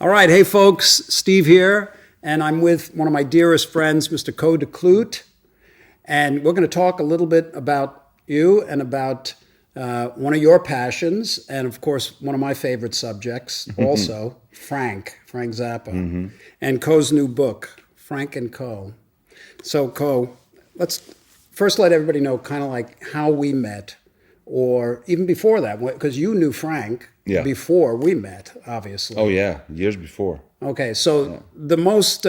All right, hey folks, Steve here, and I'm with one of my dearest friends, Mr. Co de Kloet, and we're going to talk a little bit about you and about one of your passions, and of course, one of my favorite subjects also, Frank Zappa, and Co's new book, Frank and Co. So Co, let's first let everybody know kind of like how we met, or even before that, because you knew Frank before we met, obviously. Oh yeah, years before. Okay, so the most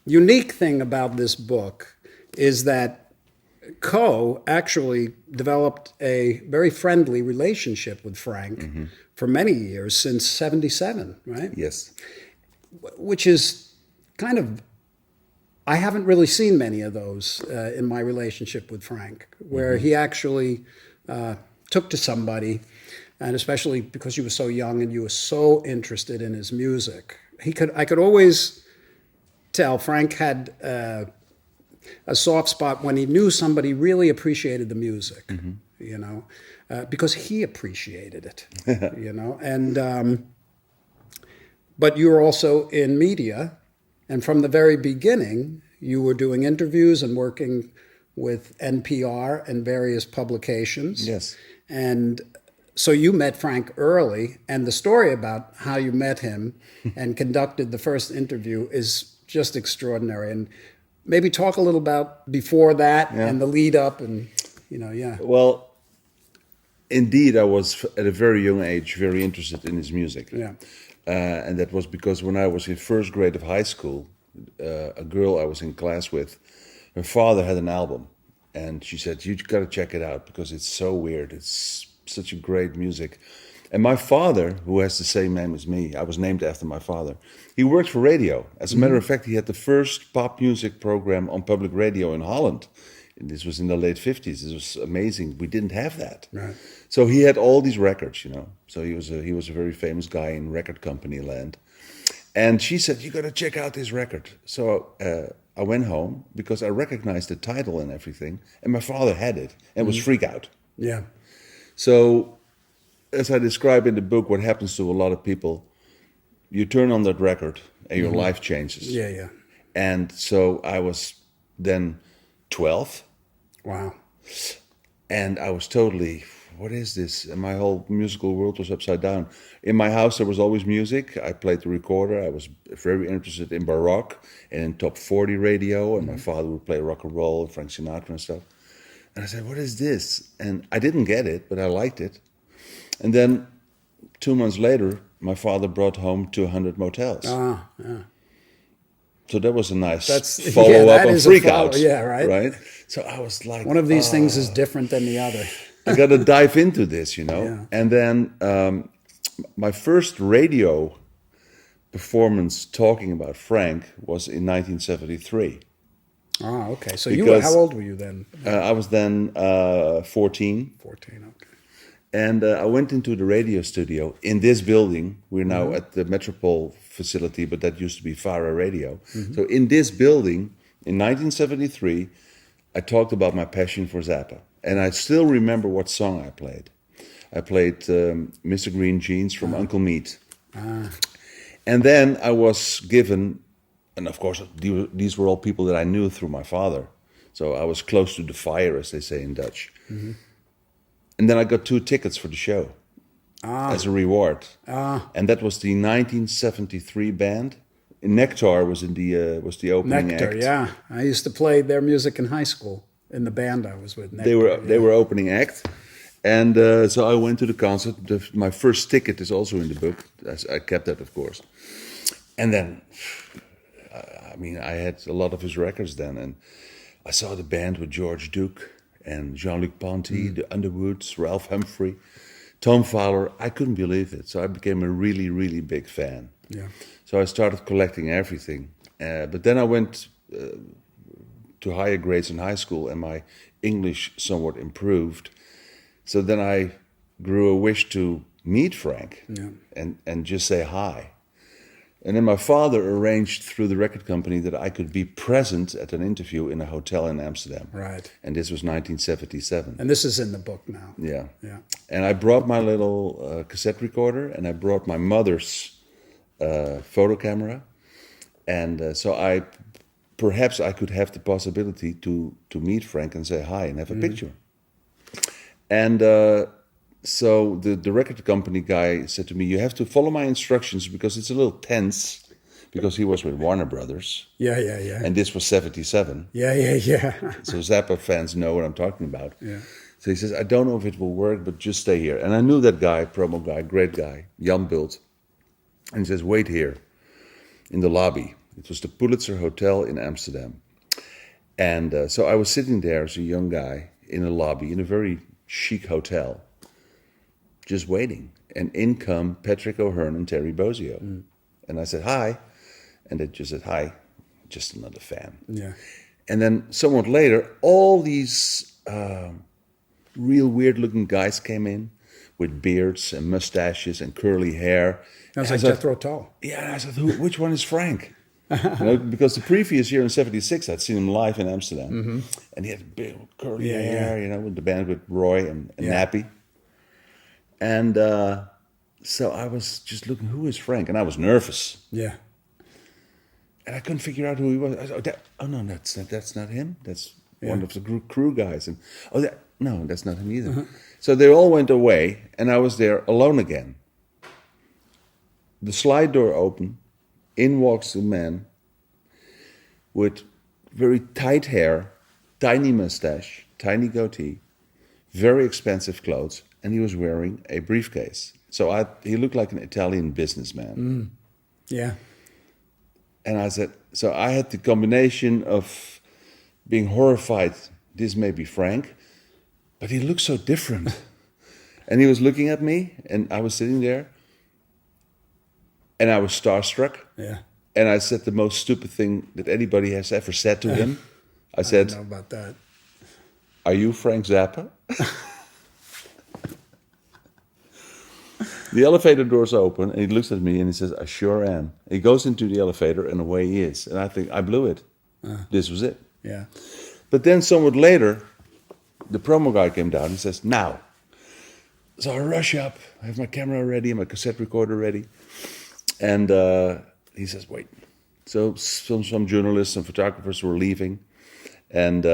unique thing about this book is that Co actually developed a very friendly relationship with Frank for many years, since '77, right? Yes. Which is kind of, I haven't really seen many of those in my relationship with Frank, where he actually took to somebody, and especially because you were so young and you were so interested in his music. I could always tell Frank had a soft spot when he knew somebody really appreciated the music, you know, because he appreciated it, you know. And but you were also in media, and from the very beginning, you were doing interviews and working with NPR and various publications. Yes. And so you met Frank early, and the story about how you met him and conducted the first interview is just extraordinary. And maybe talk a little about before that and the lead up, and Well, indeed, I was at a very young age very interested in his music. Yeah. And that was because when I was in first grade of high school, a girl I was in class with, her father had an album, and she said, "You got to check it out because it's so weird. It's such a great music." And my father, who has the same name as me, I was named after my father. He worked for radio. As a matter of fact, he had the first pop music program on public radio in Holland. And this was in the late 50s. This was amazing. We didn't have that. Right. So he had all these records, you know. So he was a very famous guy in record company land. And she said, "You got to check out this record." So I went home because I recognized the title and everything. And my father had it and was freak out. Yeah. So as I describe in the book, what happens to a lot of people, you turn on that record and your life changes. Yeah, yeah. And so I was then 12. Wow. And I was totally, what is this? And my whole musical world was upside down. In my house, there was always music. I played the recorder. I was very interested in Baroque and in top 40 radio. And my father would play rock and roll and Frank Sinatra and stuff. And I said, "What is this?" And I didn't get it, but I liked it. And then 2 months later, my father brought home 200 motels. Yeah. So that was a nice That follow-up on is Freak Out. Yeah, right. Right? So I was like, One of these things is different than the other. I got to dive into this, you know. Yeah. And then my first radio performance talking about Frank was in 1973. Oh, okay. So how old were you then? I was then 14. 14, okay. And I went into the radio studio in this building. We're now at the Metropole facility, but that used to be Farah Radio. So in this building, in 1973, I talked about my passion for Zappa. And I still remember what song I played. I played Mr. Green Jeans from Uncle Meat. And then I was given, and of course, these were all people that I knew through my father. So I was close to the fire, as they say in Dutch. And then I got 2 tickets for the show as a reward. And that was the 1973 band. Nectar was the opening Nectar, act. yeah. I used to play their music in high school in the band I was with. Nectar, They were opening act. And so I went to the concert. My first ticket is also in the book. I kept that, of course. And then, I had a lot of his records then. And I saw the band with George Duke and Jean-Luc Ponty, the Underwoods, Ralph Humphrey, Tom Fowler. I couldn't believe it. So I became a really, really big fan. Yeah. So I started collecting everything. But then I went to higher grades in high school, and my English somewhat improved. So then I grew a wish to meet Frank and just say hi. And then my father arranged through the record company that I could be present at an interview in a hotel in Amsterdam. Right. And this was 1977. And this is in the book now. Yeah. Yeah. And I brought my little cassette recorder, and I brought my mother's photo camera, and so perhaps I could have the possibility to meet Frank and say hi and have a picture. And so the record company guy said to me, "You have to follow my instructions because it's a little tense," because he was with Warner Brothers. Yeah. And this was 1977. Yeah. So Zappa fans know what I'm talking about. Yeah. So he says, "I don't know if it will work, but just stay here." And I knew that guy, promo guy, great guy, Jan Bult. And he says, "Wait here in the lobby." It was the Pulitzer Hotel in Amsterdam. And so I was sitting there as a young guy in a lobby in a very chic hotel, just waiting. And in come Patrick O'Hearn and Terry Bozzio. And I said, "Hi." And they just said, "Hi, just another fan." Yeah. And then somewhat later, all these real weird-looking guys came in with beards and mustaches and curly hair. That was And like I said, Jethro Tull. Yeah, and I said, which one is Frank? Because the previous year in '76, I'd seen him live in Amsterdam. And he had big curly hair, with the band with Roy and Nappy. And so I was just looking, who is Frank? And I was nervous. Yeah. And I couldn't figure out who he was. I said, no, that's not him. That's one of the crew guys. And no, that's not him either. So they all went away, and I was there alone again. The slide door opened. In walks a man with very tight hair, tiny mustache, tiny goatee, very expensive clothes, and he was wearing a briefcase. So he looked like an Italian businessman. Yeah. And I said, so I had the combination of being horrified, this may be Frank, but he looked so different. And he was looking at me, and I was sitting there, and I was starstruck. Yeah. And I said the most stupid thing that anybody has ever said to him. I said, I don't know about that. "Are you Frank Zappa?" The elevator doors open, and he looks at me and he says, "I sure am." He goes into the elevator, and away he is. And I think, I blew it. This was it. Yeah. But then somewhat later, the promo guy came down and says, "Now." So I rush up. I have my camera ready, my cassette recorder ready. And he says, "Wait." So some journalists and photographers were leaving. And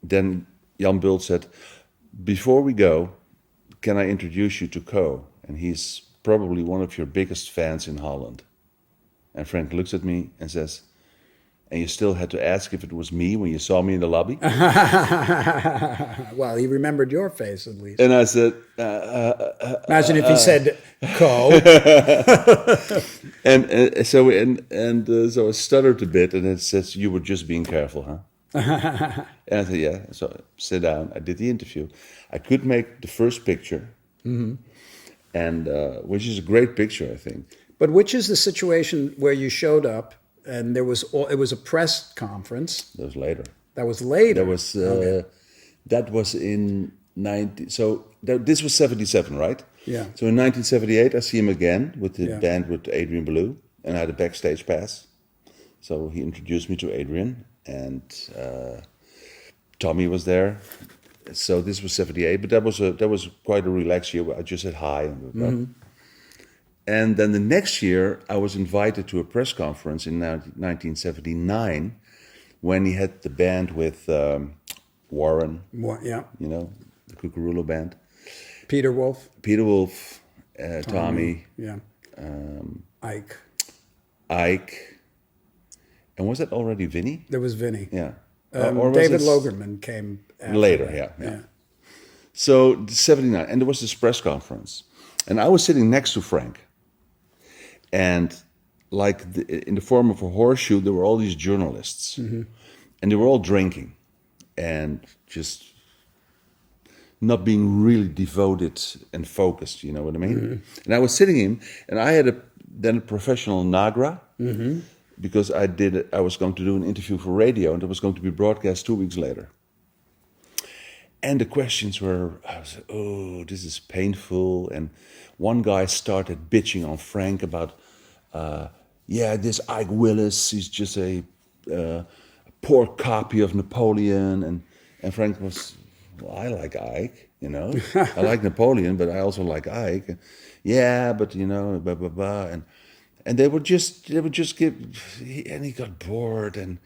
then Jan Bult said, "Before we go, can I introduce you to Co? And he's probably one of your biggest fans in Holland." And Frank looks at me and says, "And you still had to ask if it was me when you saw me in the lobby?" Well, he remembered your face at least. And I said, Imagine if he said Co. So I stuttered a bit, and it says, "You were just being careful, huh?" And I said, "Yeah." So I sit down. I did the interview. I could make the first picture, and which is a great picture, I think. But which is the situation where you showed up and it was a press conference? That was later. That was later. That was in 90. So this was 1977, right? Yeah. So in 1978, I see him again with the Yeah. band with Adrian Belew, and I had a backstage pass. So he introduced me to Adrian, and Tommy was there. So this was 1978, but that was quite a relaxed year. I just said hi. And then the next year, I was invited to a press conference in 1979 when he had the band with Warren, Yeah. the Cucurullo band. Peter Wolf. Peter Wolf, Tommy, Yeah. Ike. Ike. And was that already Vinny? There was Vinny. Yeah. David Logerman came after later, that. yeah. So 1979, and there was this press conference. And I was sitting next to Frank. And in the form of a horseshoe, there were all these journalists. And they were all drinking and just not being really devoted and focused, you know what I mean? And I was sitting in, and I had then a professional Nagra, because I was going to do an interview for radio, and it was going to be broadcast 2 weeks later. And the questions were, I was like, oh, this is painful. And one guy started bitching on Frank about, this Ike Willis, he's just a poor copy of Napoleon. And Frank was, well, I like Ike. You know, I like Napoleon, but I also like Ike. Yeah, but you know, blah blah blah, and they would just give, and he got bored, and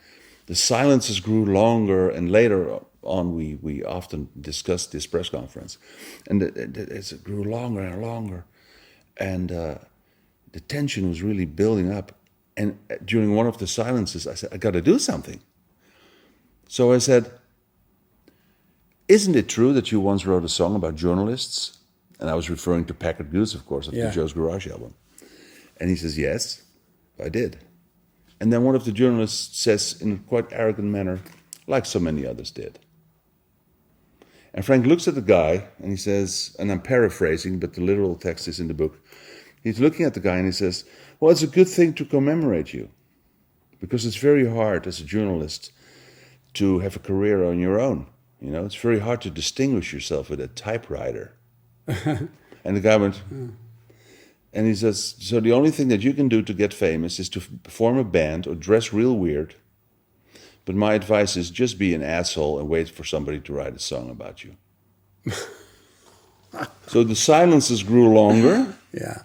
the silences grew longer, and later on we often discussed this press conference, and it grew longer and longer, and the tension was really building up, and during one of the silences I said, I got to do something. So I said, isn't it true that you once wrote a song about journalists? And I was referring to Packard Goose, of course, of the Joe's Garage album. And he says, yes, I did. And then one of the journalists says in a quite arrogant manner, like so many others did. And Frank looks at the guy and he says, and I'm paraphrasing, but the literal text is in the book. He's looking at the guy and he says, well, it's a good thing to commemorate you, because it's very hard as a journalist to have a career on your own. You know, it's very hard to distinguish yourself with a typewriter. And the guy went, and he says, so the only thing that you can do to get famous is to form a band or dress real weird. But my advice is just be an asshole and wait for somebody to write a song about you. So the silences grew longer. Yeah.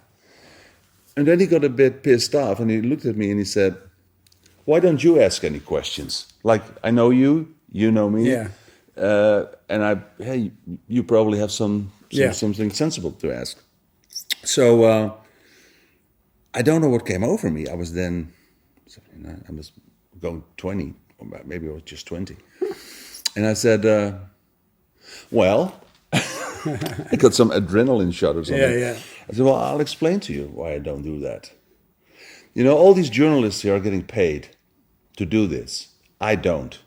And then he got a bit pissed off and he looked at me and he said, why don't you ask any questions? Like, I know you, you know me. Yeah. And you probably have something sensible to ask. So I don't know what came over me. I was then, I was going 20, or maybe I was just 20. And I said, well, I got some adrenaline shot or something. Yeah. I said, well, I'll explain to you why I don't do that. You know, all these journalists here are getting paid to do this. I don't.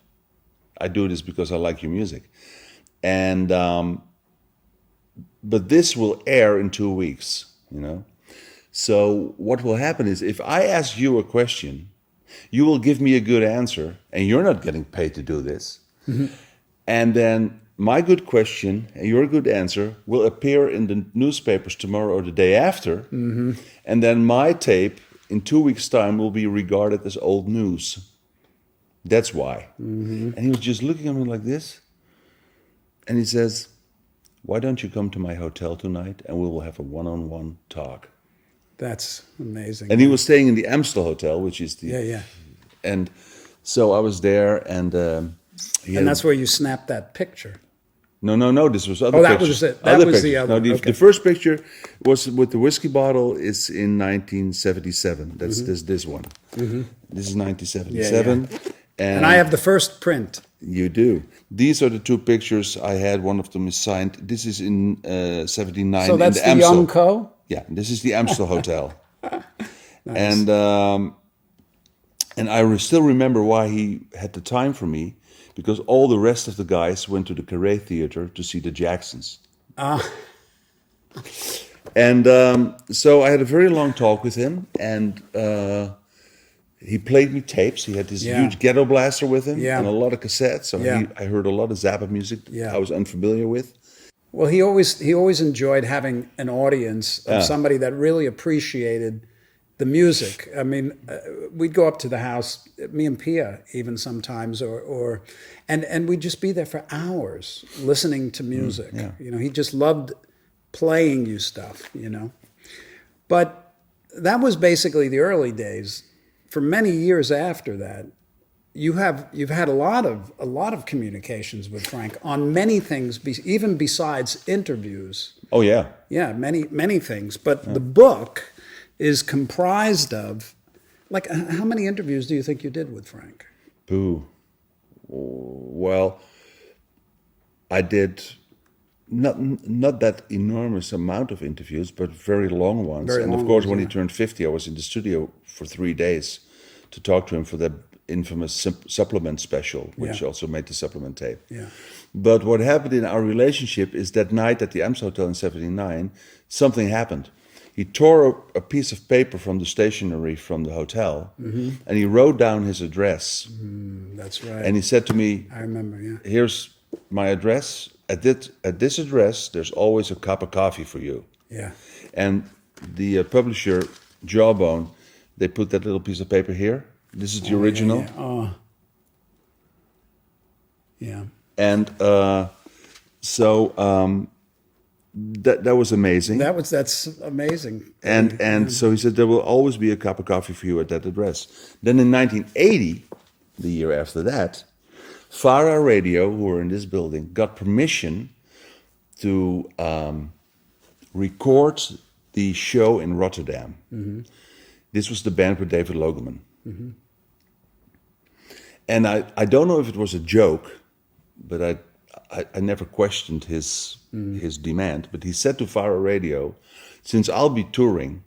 I do this because I like your music. And, but this will air in 2 weeks, you know. So what will happen is if I ask you a question, you will give me a good answer, and you're not getting paid to do this. Mm-hmm. And then my good question and your good answer will appear in the newspapers tomorrow or the day after. Mm-hmm. And then my tape in 2 weeks' time will be regarded as old news. That's why. Mm-hmm. And he was just looking at me like this. And he says, why don't you come to my hotel tonight and we will have a one-on-one talk. That's amazing. And he was staying in the Amstel Hotel, which is the... Yeah. And so I was there and... and that's where you snapped that picture. No. This was other Oh, that was pictures. it. That was the other. No, the first picture was with the whiskey bottle. Is in 1977. That's this one. Mm-hmm. This is 1977. Yeah. And I have the first print. You do. These are the two pictures I had. One of them is signed. This is in 79. So that's in the Amstel. Young Co? Yeah, this is the Amstel Hotel. Nice. And I still remember why he had the time for me, because all the rest of the guys went to the Carré Theater to see the Jacksons. And so I had a very long talk with him, and he played me tapes. He had this huge ghetto blaster with him and a lot of cassettes. So I heard a lot of Zappa music I was unfamiliar with. Well, he always enjoyed having an audience of somebody that really appreciated the music. I mean, we'd go up to the house, me and Pia even sometimes, and we'd just be there for hours listening to music. You know, he just loved playing you stuff, you know. But that was basically the early days. For many years after that, you've had a lot of communications with Frank on many things, even besides interviews. Oh yeah. Yeah, many things. But the book is comprised of, like, how many interviews do you think you did with Frank? Boo. Well, I did not that enormous amount of interviews, but very long ones. Of course, when he turned 50, I was in the studio for 3 days to talk to him for that infamous supplement special, which also made the supplement tape. Yeah. But what happened in our relationship is that night at the Amstel Hotel in 79, something happened. He tore a piece of paper from the stationery from the hotel, and he wrote down his address. That's right. And he said to me, I remember, here's my address. At this address, there's always a cup of coffee for you. Yeah. And the publisher, Jawbone, they put that little piece of paper here. This is the original. Yeah. And So that was amazing. That's amazing. And so he said, there will always be a cup of coffee for you at that address. Then in 1980, the year after that, Farah Radio, who were in this building, got permission to record the show in Rotterdam. This was the band with David Logeman. And I don't know if it was a joke, but I never questioned his demand. But he said to Farah Radio, since I'll be touring,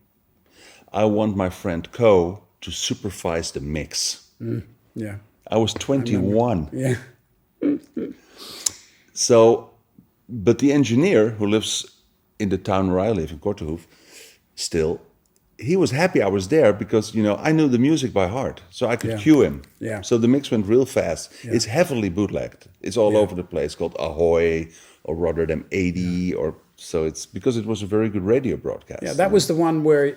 I want my friend Co to supervise the mix. Yeah. I was 21. Yeah. So, but the engineer who lives in the town where I live, in Kortehoof, still, he was happy I was there because, I knew the music by heart. So I could cue him. Yeah. So the mix went real fast. Yeah. It's heavily bootlegged. It's all over the place, called Ahoy or Rotterdam 80 or... So it's because it was a very good radio broadcast. Yeah, that was the one where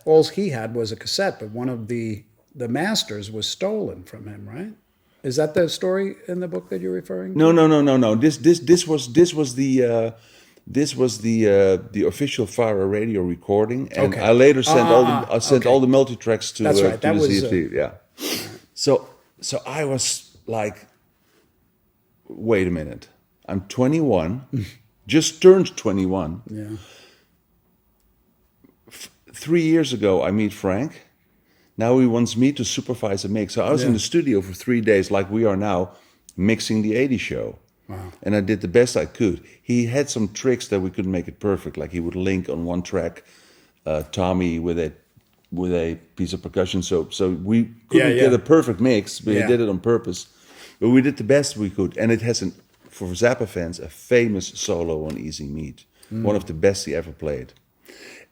all he had was a cassette, but one of the masters was stolen from him, right? Is that the story in the book that you're referring to? No. This was the official Farah Radio recording, and I later sent all the multi tracks to That's right. to That the was CFD. Yeah. So I was like, wait a minute, I'm 21, just turned 21. Yeah. 3 years ago, I meet Frank. Now he wants me to supervise a mix. So I was in the studio for 3 days, like we are now, mixing the 80 show. Wow. And I did the best I could. He had some tricks that we couldn't make it perfect. Like he would link on one track Tommy with a piece of percussion. So we couldn't get a perfect mix, but he did it on purpose. But we did the best we could. And it has, for Zappa fans, a famous solo on Easy Meat. One of the best he ever played.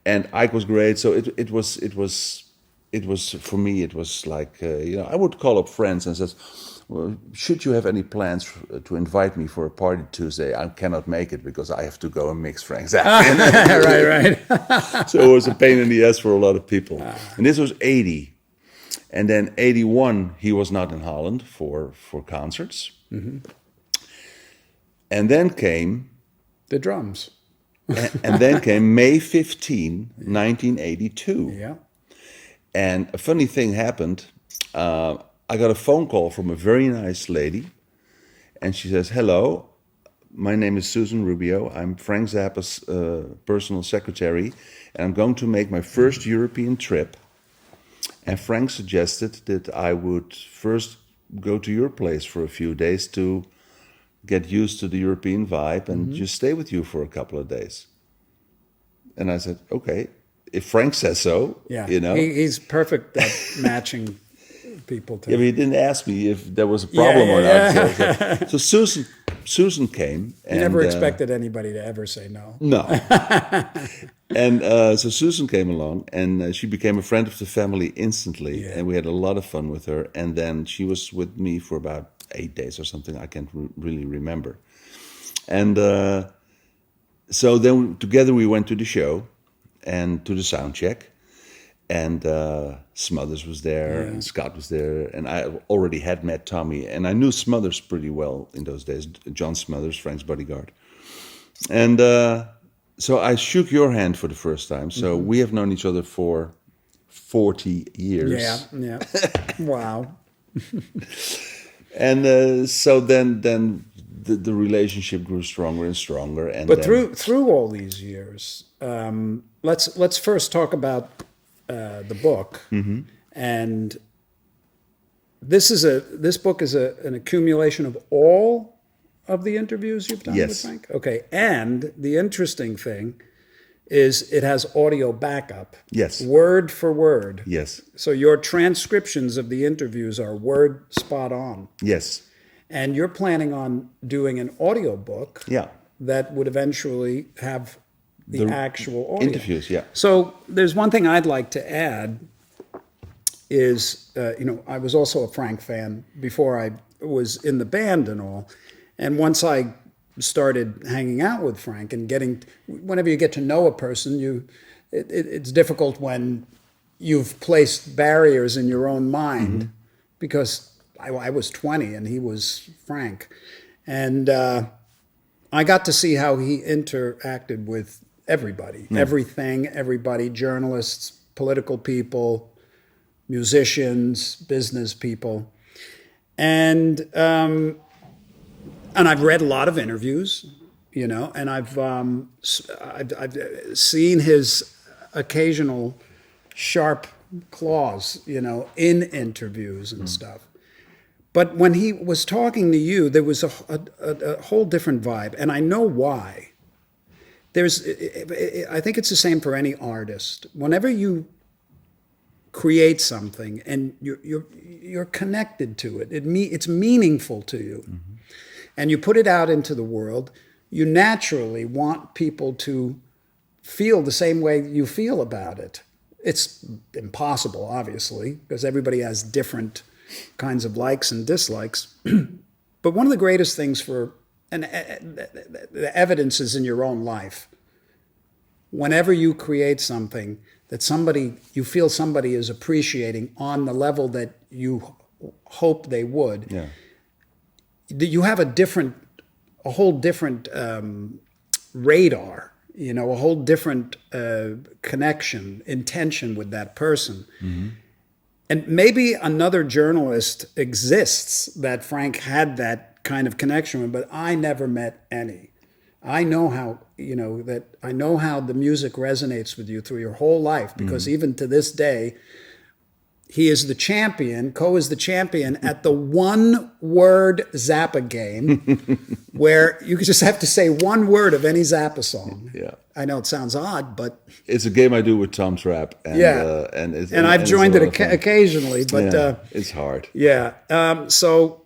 And Ike was great. So it was for me, it was like, I would call up friends and says, well, should you have any plans to invite me for a party Tuesday? I cannot make it because I have to go and mix Frank Zappa. Right. So it was a pain in the ass for a lot of people. And this was 80. And then 81, he was not in Holland for concerts. And then came... The drums. and then came May 15, 1982. Yeah. And a funny thing happened. I got a phone call from a very nice lady, and she says, hello, my name is Susan Rubio. I'm Frank Zappa's personal secretary, and I'm going to make my first European trip. And Frank suggested that I would first go to your place for a few days to get used to the European vibe and just stay with you for a couple of days. And I said, okay, if Frank says so, he's perfect at matching people to. Yeah, but he didn't ask me if there was a problem or not. So Susan came. You never expected anybody to ever say no. No. And so Susan came along, and she became a friend of the family instantly. Yeah. And we had a lot of fun with her. And then she was with me for about 8 days or something. I can't really remember. And so then together we went to the show and to the sound check. And Smothers was there, and Scott was there, and I already had met Tommy, and I knew Smothers pretty well in those days, John Smothers, Frank's bodyguard. And so I shook your hand for the first time, so we have known each other for 40 years. Yeah. Wow. And so then the relationship grew stronger and stronger. And but through all these years, let's first talk about the book, and this book is an accumulation of all of the interviews you've done with Frank. Okay, and the interesting thing is it has audio backup. Yes, word for word. Yes. So your transcriptions of the interviews are word spot on. Yes. And you're planning on doing an audio book. Yeah. That would eventually have the actual audio. Interviews, yeah. So there's one thing I'd like to add is, I was also a Frank fan before I was in the band and all. And once I started hanging out with Frank and whenever you get to know a person, it's difficult when you've placed barriers in your own mind because I was 20 and he was Frank. And I got to see how he interacted with everybody, everything, everybody, journalists, political people, musicians, business people. And I've read a lot of interviews, you know, and I've seen his occasional sharp claws, you know, in interviews and stuff. But when he was talking to you, there was a whole different vibe, and I know why. I think it's the same for any artist. Whenever you create something and you're connected to it, it's meaningful to you, and you put it out into the world, you naturally want people to feel the same way you feel about it. It's impossible, obviously, because everybody has different kinds of likes and dislikes. But one of the greatest things and the evidence is in your own life. Whenever you create something that you feel somebody is appreciating on the level that you hope they would, you have a whole different radar, you know, a whole different connection, intention with that person. And maybe another journalist exists that Frank had that kind of connection with, but I never met any. I know how the music resonates with you through your whole life, because even to this day, he is the champion, Co is the champion at the one-word Zappa game, where you just have to say one word of any Zappa song. Yeah. I know it sounds odd, but It's a game I do with Tom Trapp. And, and I've joined it occasionally, but it's hard. Yeah. So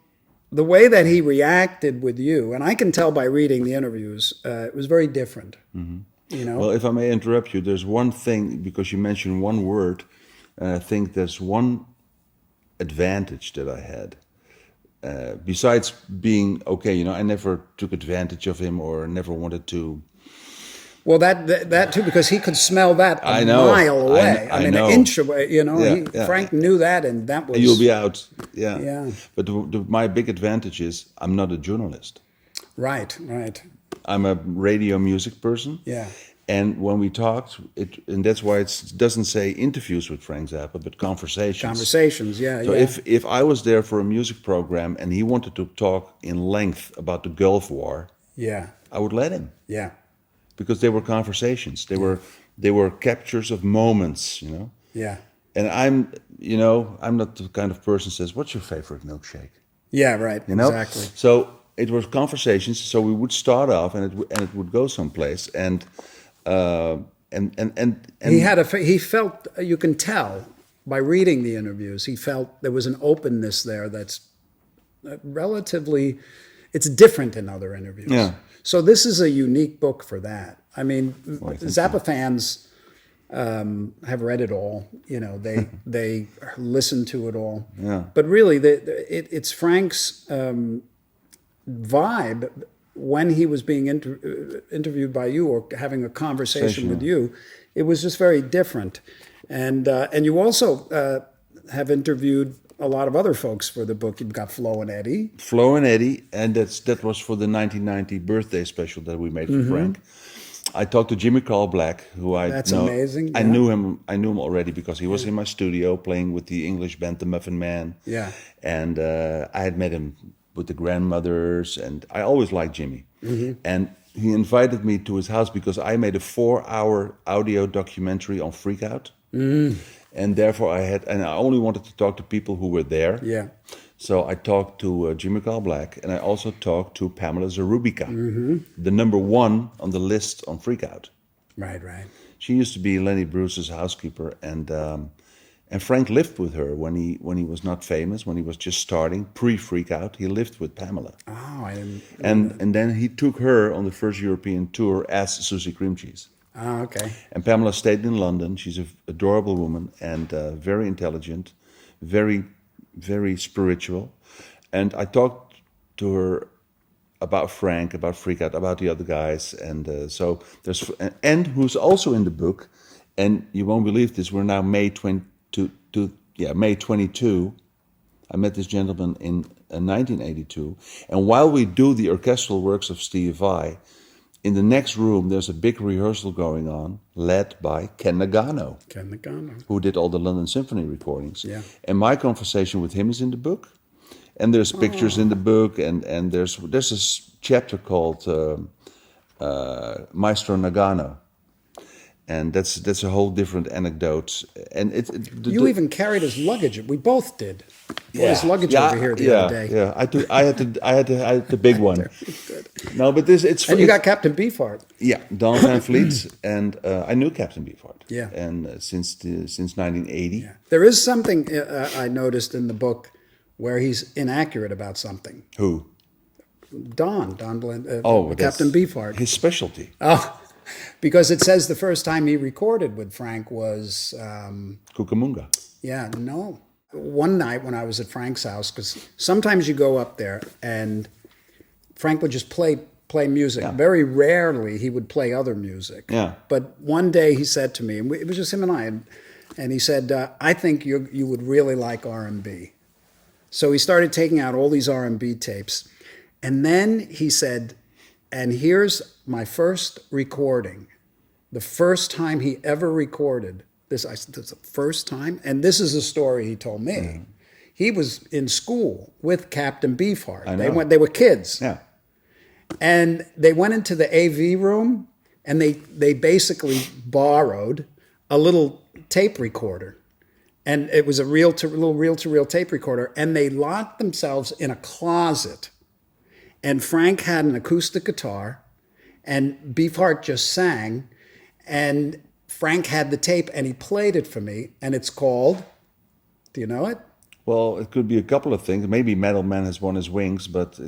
the way that he reacted with you, and I can tell by reading the interviews, it was very different. You know. Well, if I may interrupt you, there's one thing, because you mentioned one word, and I think there's one advantage that I had. Besides being okay, you know, I never took advantage of him or never wanted to. Well, that too, because he could smell that a know. mile away. I mean, know. an inch away. You know, Yeah, Frank knew that, and that was. You'll be out. Yeah. Yeah. But my big advantage is I'm not a journalist. Right. I'm a radio music person. Yeah. And when we talked, and that's why it doesn't say interviews with Frank Zappa, but conversations. Conversations, yeah. So if I was there for a music program and he wanted to talk in length about the Gulf War, I would let him. Yeah. Because they were conversations. They were captures of moments, you know. Yeah. And I'm not the kind of person who says, "What's your favorite milkshake?" Yeah, right. You know? Exactly. So it was conversations. So we would start off, and it would go someplace, and he felt, you can tell by reading the interviews, he felt there was an openness there that's relatively, it's different in other interviews. Yeah. So this is a unique book for that. I mean, Zappa fans have read it all. You know, they listen to it all. Yeah. But really, it's Frank's vibe when he was being interviewed by you or having a conversation with you. It was just very different. And you also have interviewed a lot of other folks for the book. You've got Flo and Eddie. And that was for the 1990 birthday special that we made for Frank. I talked to Jimmy Black, who I That's know. amazing. I knew him already because he was in my studio playing with the English band The Muffin Man. Yeah. And I had met him with the grandmothers, and I always liked Jimmy. And he invited me to his house because I made a 4-hour audio documentary on Freak Out. And therefore I only wanted to talk to people who were there. Yeah. So I talked to Jimmy Black, and I also talked to Pamela Zarubica, the number 1 on the list on Freak Out. Right. She used to be Lenny Bruce's housekeeper, and Frank lived with her when he was not famous, when he was just starting, pre-Freak Out. He lived with Pamela. Oh, I didn't. And then he took her on the first European tour as Susie Cream Cheese. Oh, okay. And Pamela stayed in London. She's an adorable woman and very intelligent, very, very spiritual. And I talked to her about Frank, about Freak Out, about the other guys. And so there's, and who's also in the book, and you won't believe this, we're now May 22. I met this gentleman in 1982. And while we do the orchestral works of Steve Vai, in the next room, there's a big rehearsal going on, led by Ken Nagano, who did all the London Symphony recordings. Yeah. And my conversation with him is in the book. And there's pictures in the book, and there's this chapter called Maestro Nagano. And that's a whole different anecdote. And you even carried his luggage. We both did. His luggage over here the other day. Yeah, I had the big one. No, but it's and you got Captain Beefheart. Yeah, Don Van Vliet, and I knew Captain Beefheart. Yeah, and since 1980. Yeah. There is something I noticed in the book where he's inaccurate about something. Who? Don Blend. Captain Captain Beefheart. His specialty. Oh. Because it says the first time he recorded with Frank was... Cucamonga. Yeah, no. One night when I was at Frank's house, because sometimes you go up there and Frank would just play music. Yeah. Very rarely he would play other music. Yeah. But one day he said to me, and it was just him and I, and he said, I think you would really like R&B. So he started taking out all these R&B tapes. And then he said, and here's my first recording. The first time he ever recorded this, I said, "This is the first time?" And this is a story he told me. Mm-hmm. He was in school with Captain Beefheart. They were kids. Yeah. And they went into the AV room and they basically borrowed a little tape recorder. And it was a little reel-to-reel tape recorder. And they locked themselves in a closet. And Frank had an acoustic guitar, and Beefheart just sang, and Frank had the tape, and he played it for me, and it's called, do you know it? Well, it could be a couple of things. Maybe Metal Man Has Won His Wings, but...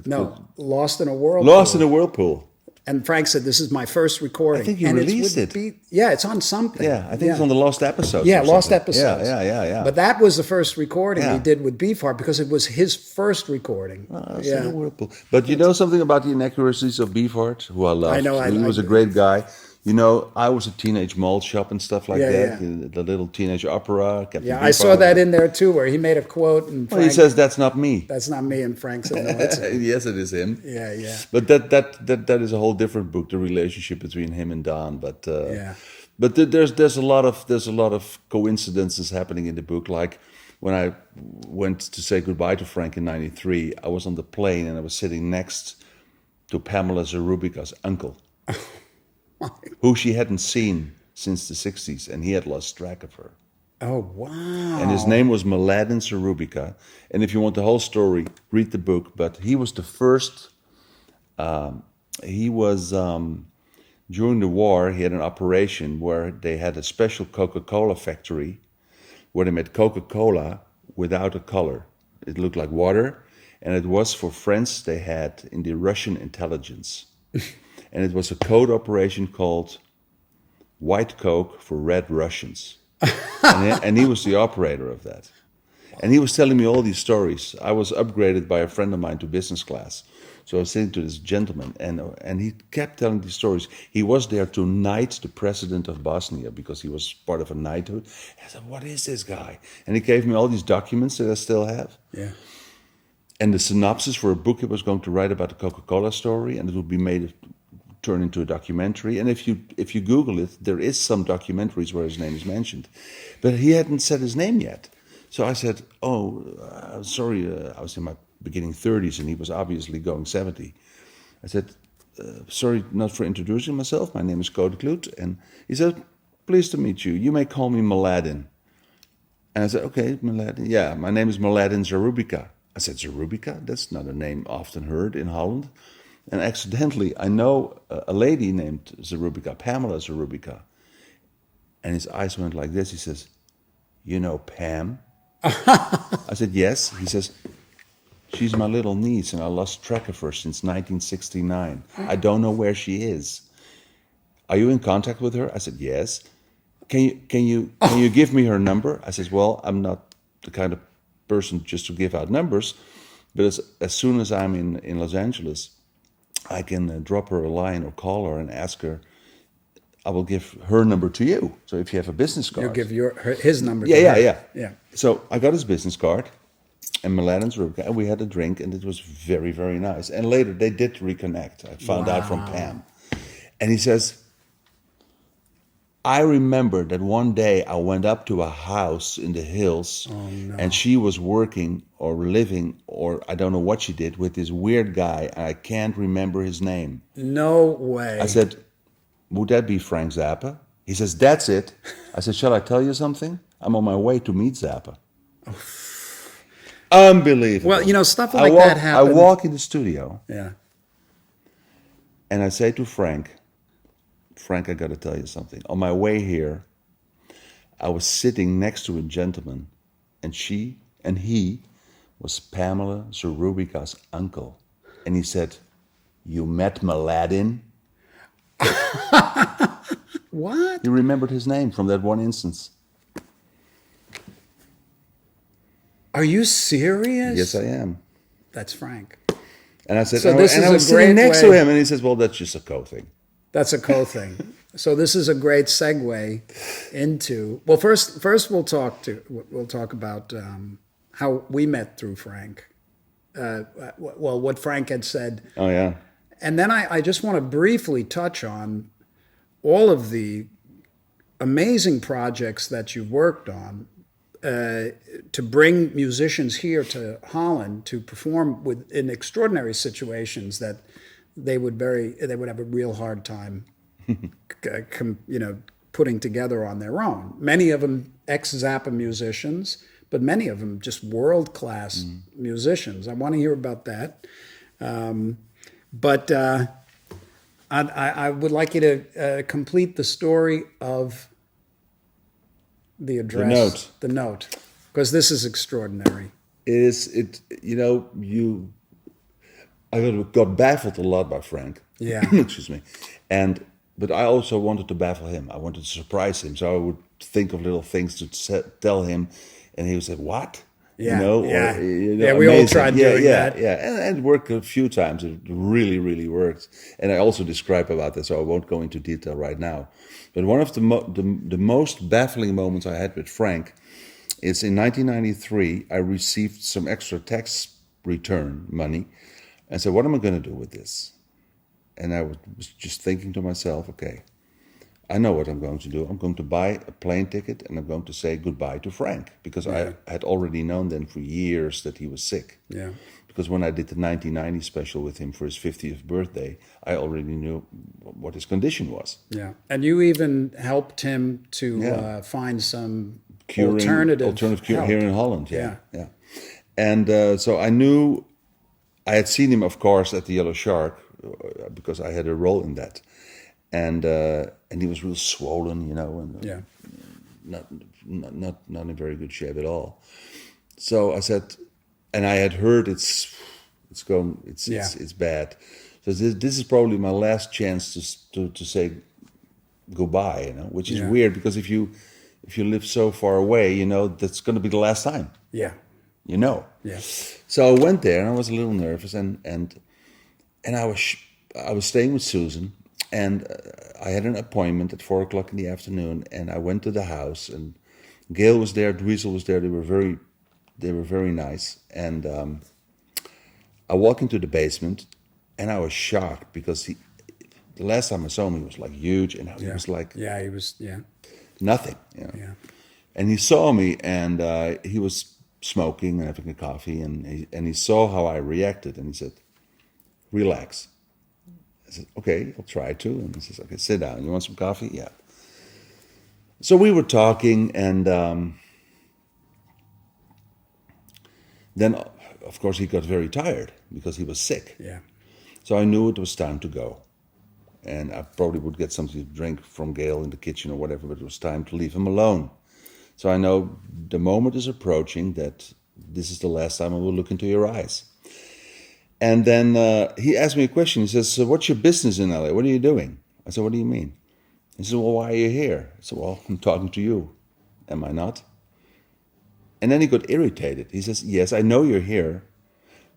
Lost in a Whirlpool. Lost in a Whirlpool. And Frank said, this is my first recording. I think you released it. Yeah, it's on something. Yeah, I think it's on the Lost Episodes. Yeah, Lost Episodes. Yeah. But that was the first recording he did with Beefheart because it was his first recording. Lost in a Whirlpool. But you know something about the inaccuracies of Beefheart, who I love? I know. He was a great guy. You know, I was a teenage malt shop and stuff like that. Yeah. The little teenage opera. Captain Beefheart. I saw that in there too, where he made a quote. And Frank, he says, "That's not me." That's not me. And Frank said, "No, it's him." Yes, it is him. Yeah. But that is a whole different book, the relationship between him and Don. But there's a lot of coincidences happening in the book. Like when I went to say goodbye to Frank in '93, I was on the plane and I was sitting next to Pamela Zarubica's uncle. Who she hadn't seen since the 60s, and he had lost track of her. Oh, wow. And his name was Mladen Zarubica. And if you want the whole story, read the book. But he was the first, during the war, he had an operation where they had a special Coca-Cola factory where they made Coca-Cola without a color. It looked like water, and it was for friends they had in the Russian intelligence. And it was a code operation called White Coke for Red Russians. and he was the operator of that. And he was telling me all these stories. I was upgraded by a friend of mine to business class. So I was sitting to this gentleman, and he kept telling these stories. He was there to knight the president of Bosnia because he was part of a knighthood. I said, what is this guy? And he gave me all these documents that I still have. Yeah. And the synopsis for a book he was going to write about the Coca-Cola story, and it would be turned into a documentary. And if you Google it, there is some documentaries where his name is mentioned. But he hadn't said his name yet. So I said, sorry, I was in my beginning 30s, and he was obviously going 70. I said, sorry not for introducing myself. My name is Co de Kloet. And he said, pleased to meet you. You may call me Mladen. And I said, okay, Mladen. Yeah, my name is Mladen Zarubica. I said, Zarubica? That's not a name often heard in Holland. And accidentally, I know a lady named Zarubica, Pamela Zarubica. And his eyes went like this. He says, you know Pam? I said, yes. He says, she's my little niece, and I lost track of her since 1969. I don't know where she is. Are you in contact with her? I said, yes. Can you give me her number? I said, well, I'm not the kind of person just to give out numbers, but as soon as I'm in Los Angeles, I can drop her a line or call her and ask her. I will give her number to you. So if you have a business card, you'll give his number. Yeah. Yeah. So I got his business card, and Mladen's Rubka, and we had a drink, and it was very, very nice. And later they did reconnect. I found out from Pam. And he says, I remember that one day I went up to a house in the hills, and she was working or living, or I don't know what she did, with this weird guy. I can't remember his name. No way. I said, would that be Frank Zappa? He says, that's it. I said, shall I tell you something? I'm on my way to meet Zappa. Unbelievable. Well, stuff like that happens. I walk in the studio, Yeah. and I say to Frank, I got to tell you something. On my way here, I was sitting next to a gentleman, and he was Pamela Zarubika's uncle. And he said, you met Mladen? What? He remembered his name from that one instance. Are you serious? Yes, I am. That's Frank. And I said, So and this I is a was sitting great next way- to him, and he says, well, that's just a co-thing. That's a co-thing. So this is a great segue into. Well, first we'll talk about how we met through Frank. Well, what Frank had said, Oh, yeah. and then I just want to briefly touch on all of the amazing projects that you've worked on to bring musicians here to Holland to perform in extraordinary situations that they would have a real hard time, putting together on their own. Many of them ex-Zappa musicians, but many of them just world-class musicians. I want to hear about that. But I would like you to complete the story of the address. The note. The note. Because this is extraordinary. I got baffled a lot by Frank. Yeah. Excuse me. But I also wanted to baffle him. I wanted to surprise him. So I would think of little things to tell him, and he would say, what? Yeah, yeah. We all amazing. tried doing that. Yeah, and it worked a few times. It really, really worked. And I also describe about that, so I won't go into detail right now. But one of the most baffling moments I had with Frank is in 1993, I received some extra tax return money, and said, what am I going to do with this? And I was just thinking to myself, okay, I know what I'm going to do. I'm going to buy a plane ticket, and I'm going to say goodbye to Frank, because I had already known then for years that he was sick. Yeah. Because when I did the 1990 special with him for his 50th birthday, I already knew what his condition was. Yeah. And you even helped him to find some Alternative cure help here in Holland. Yeah. And so I knew, I had seen him, of course, at the Yellow Shark, because I had a role in that. And he was real swollen, and not in very good shape at all. So I said, and I had heard it's bad. So this is probably my last chance to say goodbye, which is weird, because if you live so far away, that's going to be the last time. Yeah. Yeah. So I went there, and I was a little nervous, and I was staying with Susan. And I had an appointment at 4:00 in the afternoon, and I went to the house, and Gail was there, Dweezil was there. They were very nice. And I walked into the basement, and I was shocked, because the last time I saw him, he was like huge, and he was like nothing. Yeah. And he saw me, and he was smoking and having a coffee, and he saw how I reacted, and he said, "Relax." I said, okay, I'll try to. And he says, okay, sit down. You want some coffee? Yeah. So we were talking, and then, of course, he got very tired because he was sick. Yeah. So I knew it was time to go. And I probably would get something to drink from Gail in the kitchen or whatever, but it was time to leave him alone. So I know the moment is approaching that this is the last time I will look into your eyes. And then he asked me a question. He says, so what's your business in LA? What are you doing? I said, what do you mean? He said, well, why are you here? I said, well, I'm talking to you. Am I not? And then he got irritated. He says, yes, I know you're here,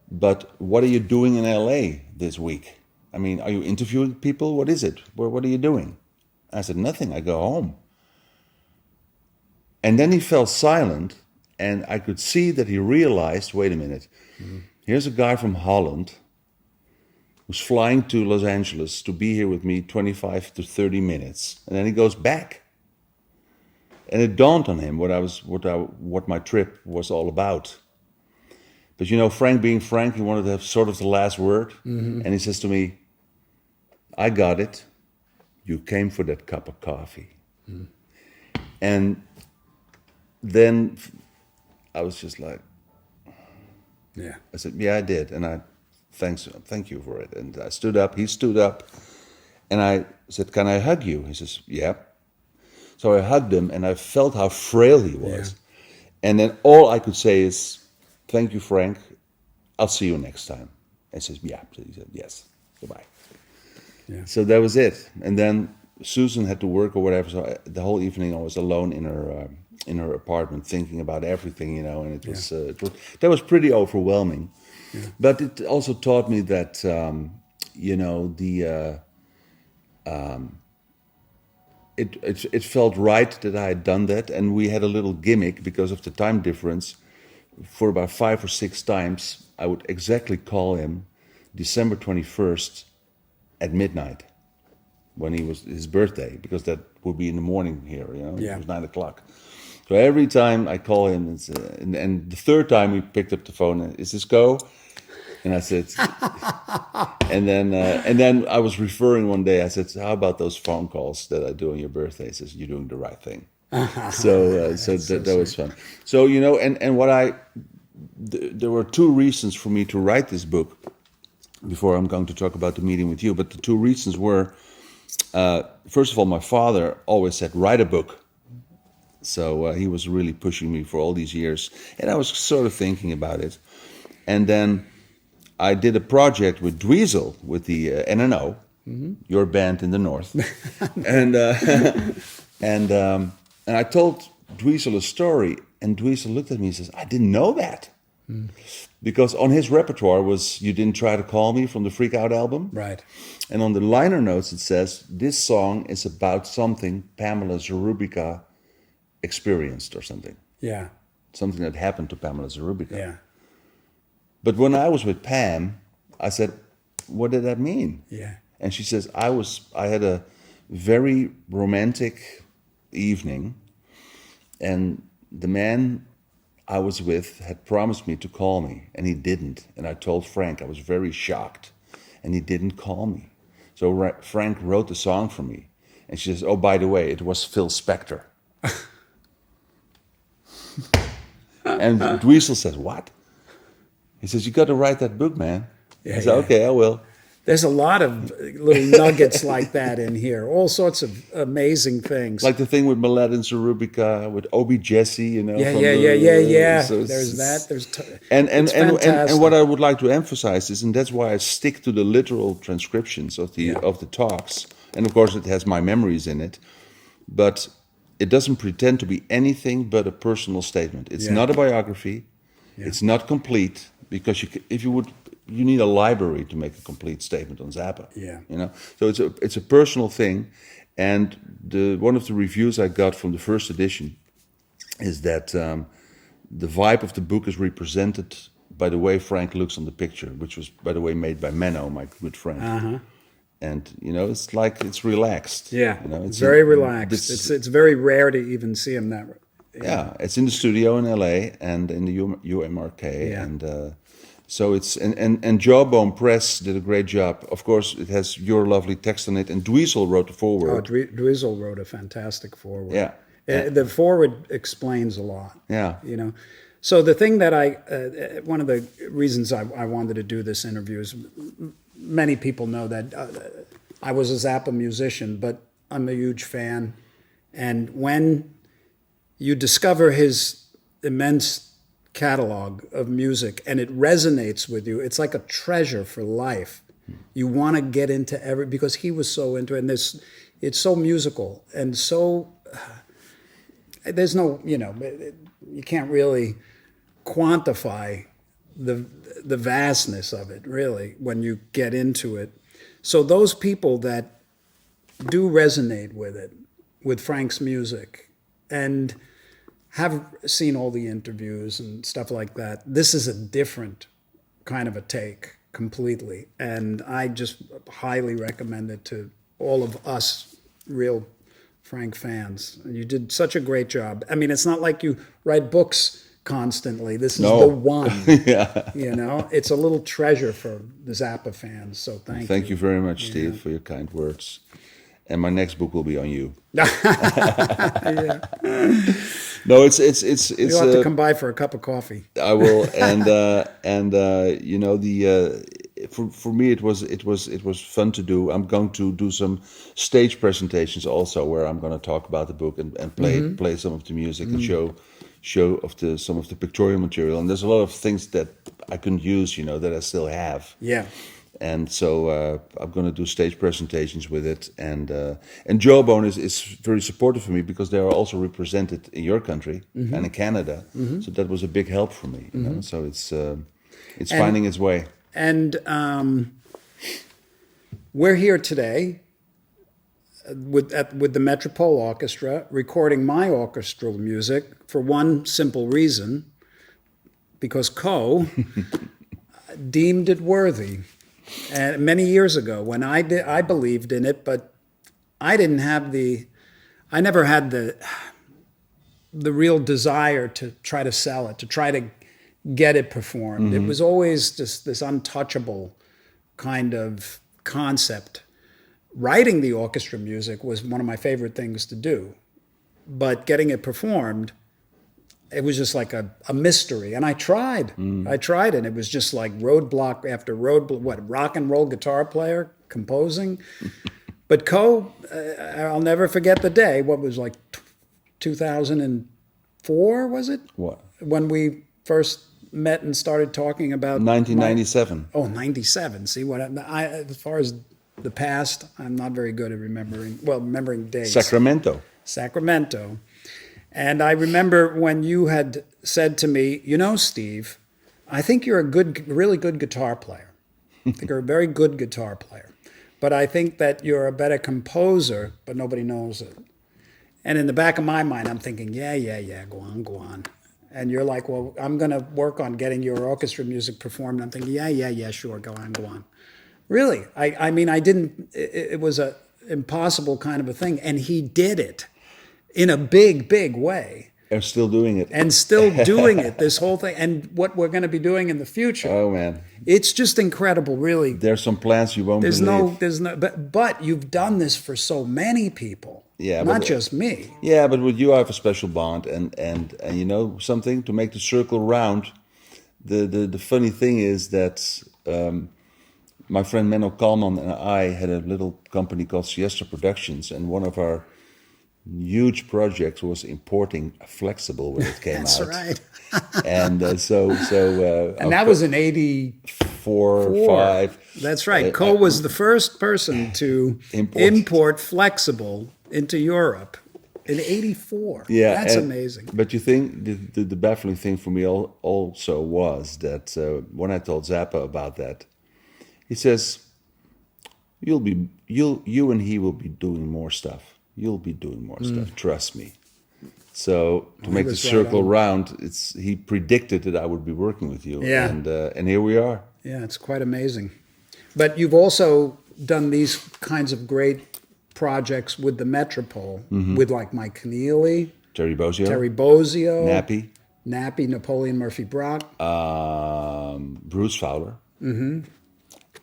but what are you doing in LA this week? I mean, are you interviewing people? What is it? What are you doing? I said, nothing. I go home. And then he fell silent, And I could see that he realized, wait a minute, here's a guy from Holland who's flying to Los Angeles to be here with me 25 to 30 minutes. And then he goes back. And it dawned on him what my trip was all about. But Frank being Frank, he wanted to have sort of the last word. And he says to me, I got it. You came for that cup of coffee. And then I was just like, Yeah. I said, yeah, I did. And thank you for it. And I stood up, he stood up, and I said, can I hug you? He says, yeah. So I hugged him, and I felt how frail he was. Yeah. And then all I could say is, thank you, Frank. I'll see you next time. And he says, yeah. He said, yes. Goodbye. Yeah. So that was it. And then Susan had to work or whatever. So the whole evening I was alone in her apartment, thinking about everything, and it was that was pretty overwhelming. Yeah. But it also taught me that it felt right that I had done that, and we had a little gimmick because of the time difference. For about 5 or 6 times, I would exactly call him December 21st at midnight, when he was his birthday, because that would be in the morning here. Yeah. It was 9 o'clock. So every time I call him, and the third time we picked up the phone, is this Co? And I said, and then I was referring one day. I said, how about those phone calls that I do on your birthday? He says, you're doing the right thing. So that was fun. So there were 2 reasons for me to write this book. Before I'm going to talk about the meeting with you, but the 2 reasons were, first of all, my father always said, write a book. So he was really pushing me for all these years, and I was sort of thinking about it. And then I did a project with Dweezil, with the NNO, your band in the north, and I told Dweezil a story, and Dweezil looked at me and says, I didn't know that. Because on his repertoire was You Didn't Try to Call Me from the Freak Out album. Right. And on the liner notes it says, this song is about something Pamela Zarubica experienced or something. Yeah. Something that happened to Pamela Zarubica. Yeah. But when I was with Pam, I said, what did that mean? Yeah. And she says, I had a very romantic evening, and the man I was with had promised me to call me, and he didn't. And I told Frank I was very shocked, and he didn't call me. So Frank wrote the song for me. And she says, oh, by the way, it was Phil Spector. And Dweezil says, what? He says, you got to write that book, man. I said, okay, I will. There's a lot of little nuggets like that in here. All sorts of amazing things. Like the thing with Millette and Zarubica, with Obi Jesse, Yeah. So there's that. And what I would like to emphasize is, and that's why I stick to the literal transcriptions of the talks. And of course, it has my memories in it, but it doesn't pretend to be anything but a personal statement. It's not a biography. Yeah. It's not complete, because you need a library to make a complete statement on Zappa. Yeah. So it's a personal thing, and one of the reviews I got from the first edition is that the vibe of the book is represented by the way Frank looks on the picture, which was, by the way, made by Menno, my good friend. Uh-huh. And it's like it's relaxed. Yeah, it's very relaxed. It's very rare to even see him that. Yeah, it's in the studio in LA and in the UMRK, and so it's and Jawbone Press did a great job. Of course, it has your lovely text on it, and Dweezil wrote the foreword. Oh, Dweezil wrote a fantastic foreword. Yeah, the foreword explains a lot. Yeah, So the thing that one of the reasons I wanted to do this interview is, many people know that I was a Zappa musician, but I'm a huge fan. And when you discover his immense catalog of music and it resonates with you, it's like a treasure for life. You want to get into because he was so into it. And it's so musical and so, there's no, you can't really quantify the vastness of it, really, when you get into it. So those people that do resonate with Frank's music, and have seen all the interviews and stuff like that. This is a different kind of a take completely. And I just highly recommend it to all of us real Frank fans. You did such a great job. I mean, it's not like you write books constantly. This is No. the one. Yeah. You know, it's a little treasure for the Zappa fans. So thank you. Thank you very much, Steve, for your kind words. And my next book will be on you. Yeah. No, it's You'll have to come by for a cup of coffee. I will, and you know, for me it was fun to do. I'm going to do some stage presentations also, where I'm going to talk about the book and play some of the music and show of some of the pictorial material. And there's a lot of things that I couldn't use, you know, that I still have. Yeah. And so I'm going to do stage presentations with it, and Jawbone is very supportive for me, because they are also represented in your country and in Canada. So that was a big help for me. You know? So it's finding its way. And we're here today with the Metropole Orchestra, recording my orchestral music for one simple reason, because Co deemed it worthy. And many years ago, when I believed in it, but I never had the real desire to try to sell it, to try to get it performed. It was always just this untouchable kind of concept. Writing the orchestra music was one of my favorite things to do, but getting it performed, it was just like a mystery. And I tried, and it was just like roadblock after roadblock. Rock and roll guitar player composing. But Co, I'll never forget the day. What was like 2004, was it? What? When we first met and started talking about 1997. 97. See what as far as the past, I'm not very good at remembering dates. Sacramento. And I remember when you had said to me, you know, Steve, I think you're really good guitar player. I think you're a very good guitar player. But I think that you're a better composer, but nobody knows it. And in the back of my mind, I'm thinking, yeah, go on. And you're like, well, I'm going to work on getting your orchestra music performed. I'm thinking, yeah, sure, go on. Really, I mean, I didn't, it was a impossible kind of a thing. And he did it in a big way. And still doing it. This whole thing. And what we're going to be doing in the future. Oh, man. It's just incredible, really. There's some plans you won't believe. But you've done this for so many people. Yeah, not just me. Yeah, but with you I have a special bond, and you know something, to make the circle round. The funny thing is that my friend Menno Kalman and I had a little company called Siesta Productions, and one of our huge projects was importing Flexible when it came That's out. That's right. And and that was in 84, 5. That's right. Co was the first person to import Flexible into Europe in 84. Yeah, that's amazing. But you think the baffling thing for me also was that when I told Zappa about that, he says, you and he will be doing more stuff. You'll be doing more stuff. Trust me. So to make the circle round, he predicted that I would be working with you. Yeah. And here we are. Yeah, it's quite amazing. But you've also done these kinds of great projects with the Metropole, with like Mike Keneally, Terry Bozzio, Nappy, Napoleon Murphy Brock, Bruce Fowler,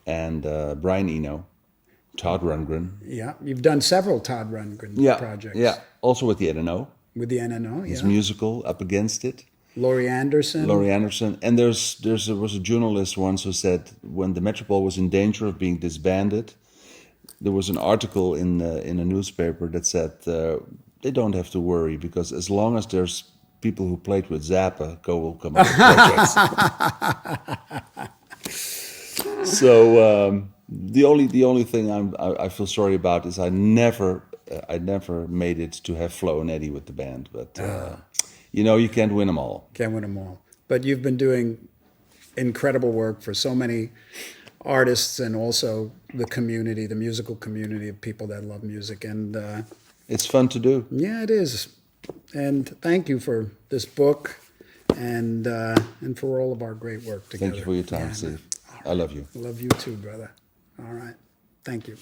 and Brian Eno, Todd Rundgren. Yeah, you've done several Todd Rundgren projects. Yeah, also with the NNO. With the NNO, His musical, Up Against It. Laurie Anderson. And there was a journalist once who said when the Metropole was in danger of being disbanded, there was an article in a newspaper that said they don't have to worry, because as long as there's people who played with Zappa, Co will come up with projects. So the only thing I feel sorry about is I never made it to have Flo and Eddie with the band, but you know, you can't win them all. But you've been doing incredible work for so many artists, and also the community, the musical community of people that love music, and it's fun to do. Yeah, it is. And thank you for this book and for all of our great work together. Thank you for your time, Yeah, Steve. man. I love you. Love you too, brother. All right. Thank you.